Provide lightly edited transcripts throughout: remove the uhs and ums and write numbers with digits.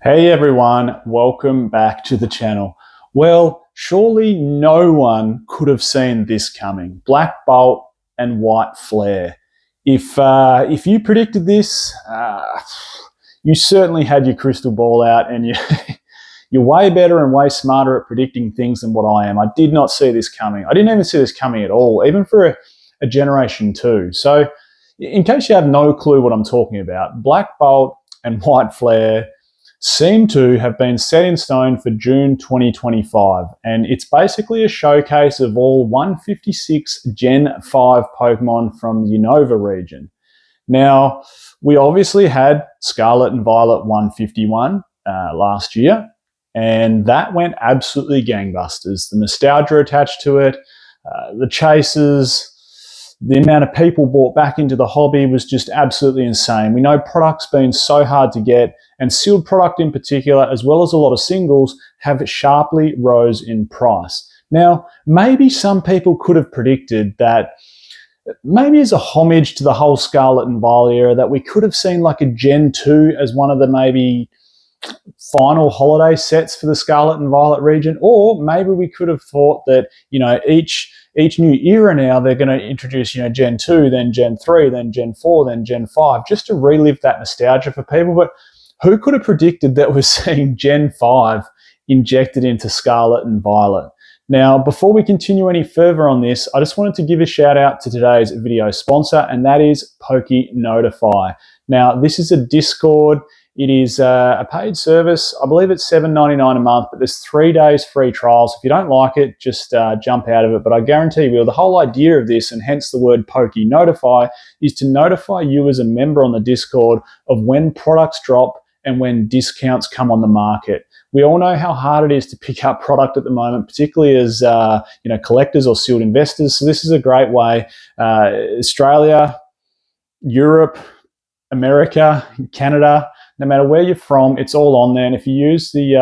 Hey everyone, welcome back to the channel. Well, surely no one could have seen this coming. Black Bolt and White Flare. If you predicted this, you certainly had your crystal ball out and you're way better and way smarter at predicting things than what I am. I did not see this coming. I didn't even see this coming at all, even for a generation two. So in case you have no clue what I'm talking about, Black Bolt and White Flare seem to have been set in stone for June 2025, and it's basically a showcase of all 156 Gen 5 Pokemon from the Unova region. Now, we obviously had Scarlet and Violet 151 last year, and that went absolutely gangbusters. The nostalgia attached to it, the chases, the amount of people brought back into the hobby was just absolutely insane. We know product's been so hard to get, and sealed product in particular, as well as a lot of singles, have sharply rose in price. Now, maybe some people could have predicted that maybe as a homage to the whole Scarlet and Violet era, that we could have seen like a Gen 2 as one of the maybe final holiday sets for the Scarlet and Violet region, or maybe we could have thought that, each new era now they're going to introduce, Gen 2, then Gen 3, then Gen 4, then Gen 5, just to relive that nostalgia for people. But who could have predicted that we're seeing Gen 5 injected into Scarlet and Violet? Now, before we continue any further on this, I just wanted to give a shout out to today's video sponsor, and that is Notify. Now, this is a Discord. It is a paid service. I believe it's $7.99 a month, but there's 3 days free trials. If you don't like it, just jump out of it. But I guarantee you, the whole idea of this, and hence the word Notify, is to notify you as a member on the Discord of when products drop and when discounts come on the market. We all know how hard it is to pick up product at the moment, particularly as collectors or sealed investors. So this is a great way. Australia, Europe, America, Canada, no matter where you're from, it's all on there. And if you use the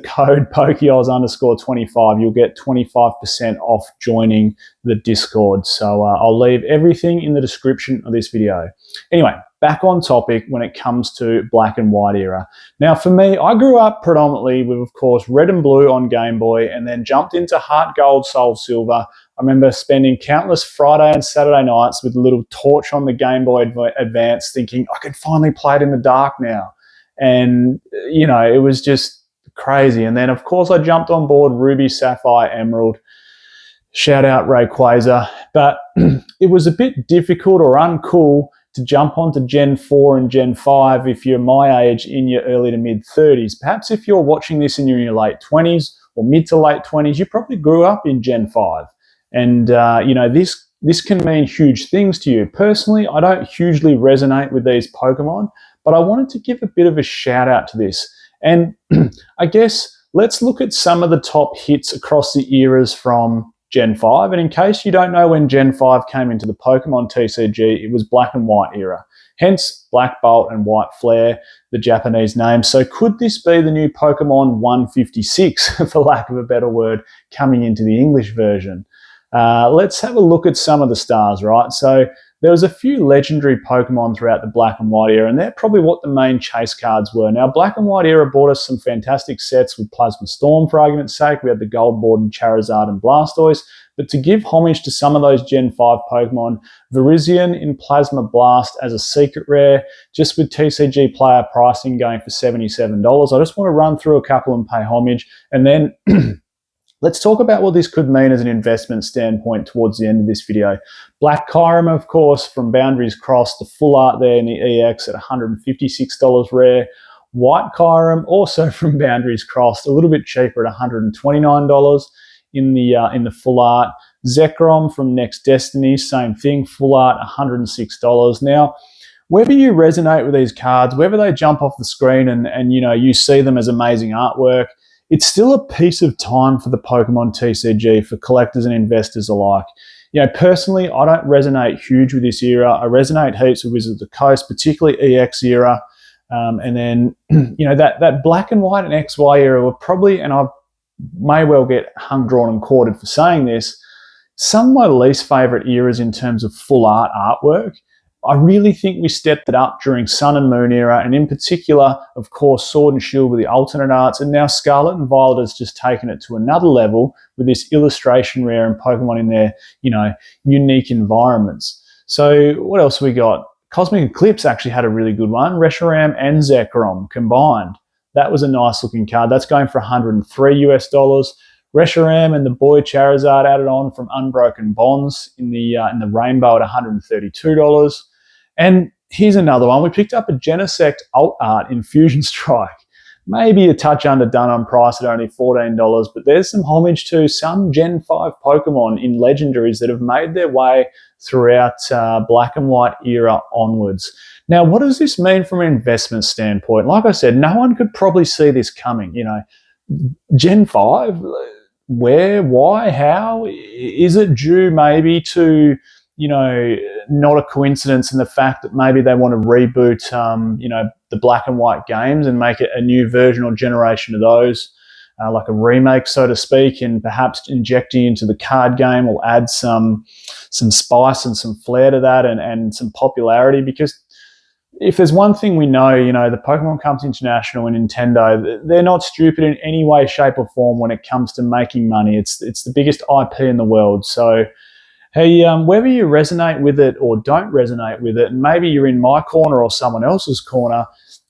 code PokeOz_25, you'll get 25% off joining the Discord. So I'll leave everything in the description of this video. Anyway, back on topic when it comes to Black and White era. Now, for me, I grew up predominantly with, of course, Red and Blue on Game Boy, and then jumped into Heart Gold, Soul Silver. I remember spending countless Friday and Saturday nights with a little torch on the Game Boy Advance thinking I could finally play it in the dark now. And, it was just crazy. And then, of course, I jumped on board Ruby, Sapphire, Emerald. Shout out Rayquaza. But it was a bit difficult or uncool to jump onto Gen 4 and Gen 5 if you're my age, in your early to mid 30s. Perhaps if you're watching this and you're in your late 20s or mid to late 20s, you probably grew up in Gen 5. And, this can mean huge things to you. Personally, I don't hugely resonate with these Pokemon, but I wanted to give a bit of a shout out to this. And I guess let's look at some of the top hits across the eras from Gen 5. And in case you don't know when Gen 5 came into the Pokemon TCG, it was Black and White era. Hence, Black Bolt and White Flare, the Japanese name. So could this be the new Pokemon 156, for lack of a better word, coming into the English version? Let's have a look at some of the stars, right? So there was a few legendary Pokemon throughout the Black and White era, and they're probably what the main chase cards were. Now, Black and White era brought us some fantastic sets with Plasma Storm, for argument's sake. We had the Gold Born Charizard and Blastoise. But to give homage to some of those Gen 5 Pokemon, Virizion in Plasma Blast as a secret rare, just with TCG player pricing going for $77. I just want to run through a couple and pay homage, and then let's talk about what this could mean as an investment standpoint towards the end of this video. Black Kyurem, of course, from Boundaries Crossed, the full art there in the EX at $156 rare. White Kyurem, also from Boundaries Crossed, a little bit cheaper at $129 in the full art. Zekrom from Next Destiny, same thing, full art, $106. Now, whether you resonate with these cards, whether they jump off the screen and you see them as amazing artwork, it's still a piece of time for the Pokemon TCG for collectors and investors alike. Personally, I don't resonate huge with this era. I resonate heaps with Wizards of the Coast, particularly EX era. And then, that Black and White and XY era were probably, and I may well get hung, drawn, and quartered for saying this, some of my least favorite eras in terms of full art artwork. I really think we stepped it up during Sun and Moon era, and in particular, of course, Sword and Shield with the alternate arts, and now Scarlet and Violet has just taken it to another level with this illustration rare and Pokemon in their, unique environments. So what else we got? Cosmic Eclipse actually had a really good one. Reshiram and Zekrom combined. That was a nice looking card. That's going for $103. Reshiram and the boy Charizard added on from Unbroken Bonds in the Rainbow at $132. And here's another one. We picked up a Genesect alt art in Fusion Strike. Maybe a touch underdone on price at only $14, but there's some homage to some Gen 5 Pokemon in legendaries that have made their way throughout Black and White era onwards. Now, what does this mean from an investment standpoint? Like I said, no one could probably see this coming. Gen 5, where, why, how? Is it due maybe to, not a coincidence in the fact that maybe they want to reboot, the Black and White games and make it a new version or generation of those, like a remake, so to speak, and perhaps injecting into the card game will add some spice and some flair to that and some popularity. Because if there's one thing we know, the Pokemon Company International and Nintendo, they're not stupid in any way, shape or form when it comes to making money. It's the biggest IP in the world. So, hey, whether you resonate with it or don't resonate with it, and maybe you're in my corner or someone else's corner,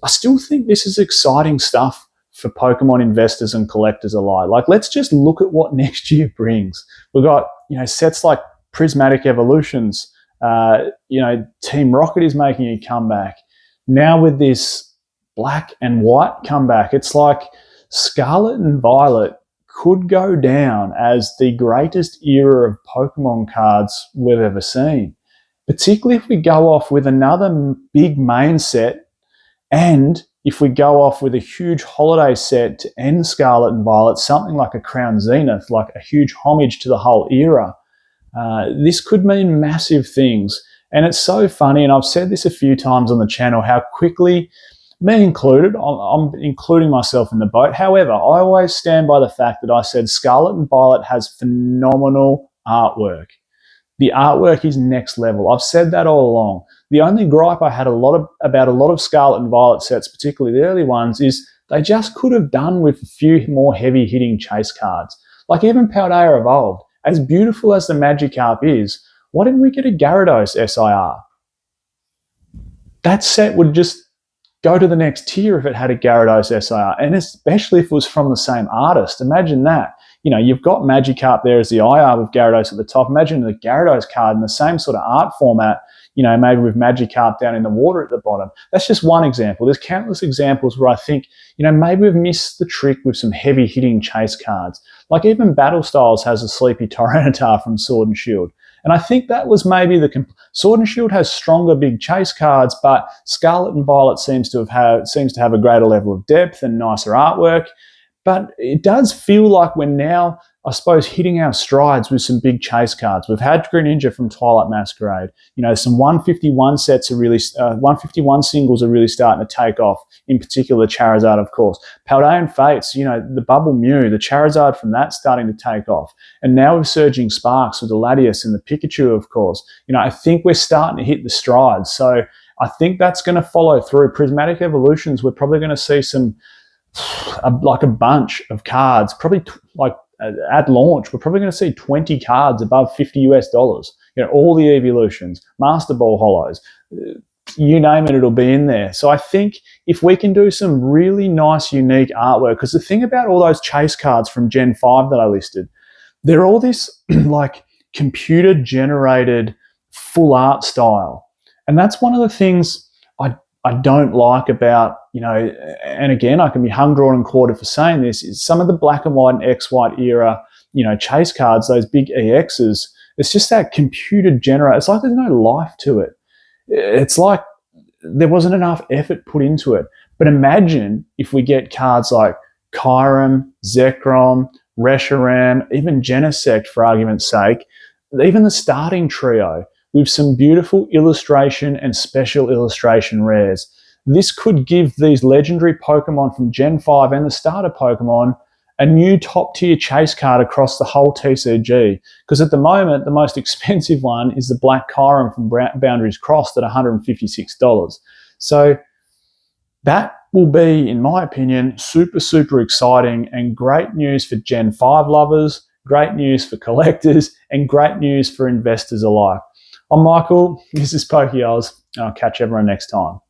I still think this is exciting stuff for Pokemon investors and collectors alike. Like, let's just look at what next year brings. We've got, sets like Prismatic Evolutions. Team Rocket is making a comeback. Now with this Black and White comeback, it's like Scarlet and Violet could go down as the greatest era of Pokemon cards we've ever seen. Particularly if we go off with another big main set, and if we go off with a huge holiday set to end Scarlet and Violet, something like a Crown Zenith, like a huge homage to the whole era. This could mean massive things. And it's so funny, and I've said this a few times on the channel, how quickly, me included, I'm including myself in the boat. However, I always stand by the fact that I said Scarlet and Violet has phenomenal artwork. The artwork is next level. I've said that all along. The only gripe I had about a lot of Scarlet and Violet sets, particularly the early ones, is they just could have done with a few more heavy-hitting chase cards. Like even Paldea Evolved. As beautiful as the Magikarp is, why didn't we get a Gyarados SIR? That set would just go to the next tier if it had a Gyarados SIR, and especially if it was from the same artist. Imagine that. You've got Magikarp there as the IR with Gyarados at the top. Imagine the Gyarados card in the same sort of art format, maybe with Magikarp down in the water at the bottom. That's just one example. There's countless examples where I think, maybe we've missed the trick with some heavy-hitting chase cards. Like even Battle Styles has a Sleepy Tyranitar from Sword and Shield. And I think that was maybe Sword and Shield has stronger big chase cards, but Scarlet and Violet seems to have a greater level of depth and nicer artwork. But it does feel like we're now, I suppose, hitting our strides with some big chase cards. We've had Greninja from Twilight Masquerade. Some 151 sets are really, 151 singles are really starting to take off. In particular, Charizard, of course. Paldean Fates, the Bubble Mew, the Charizard from that starting to take off. And now with Surging Sparks with the Latias and the Pikachu, of course. I think we're starting to hit the strides. So I think that's going to follow through. Prismatic Evolutions, we're probably going to see a bunch of cards, probably at launch, we're probably going to see 20 cards above $50 US. All the evolutions, Master Ball Hollows, you name it, it'll be in there. So I think if we can do some really nice, unique artwork, because the thing about all those chase cards from Gen 5 that I listed, they're all this like computer-generated full art style. And that's one of the things I don't like about, and again, I can be hung, drawn and quartered for saying this, is some of the Black and White and X-White era, chase cards, those big EXs, it's just that computer generated. It's like there's no life to it. It's like there wasn't enough effort put into it. But imagine if we get cards like Kyurem, Zekrom, Reshiram, even Genesect, for argument's sake, even the starting trio, with some beautiful illustration and special illustration rares. This could give these legendary Pokemon from Gen 5 and the starter Pokemon a new top tier chase card across the whole TCG. Because at the moment, the most expensive one is the Black Chiron from Boundaries Crossed at $156. So that will be, in my opinion, super, super exciting and great news for Gen 5 lovers, great news for collectors, and great news for investors alike. I'm Michael, this is PokeOz, and I'll catch everyone next time.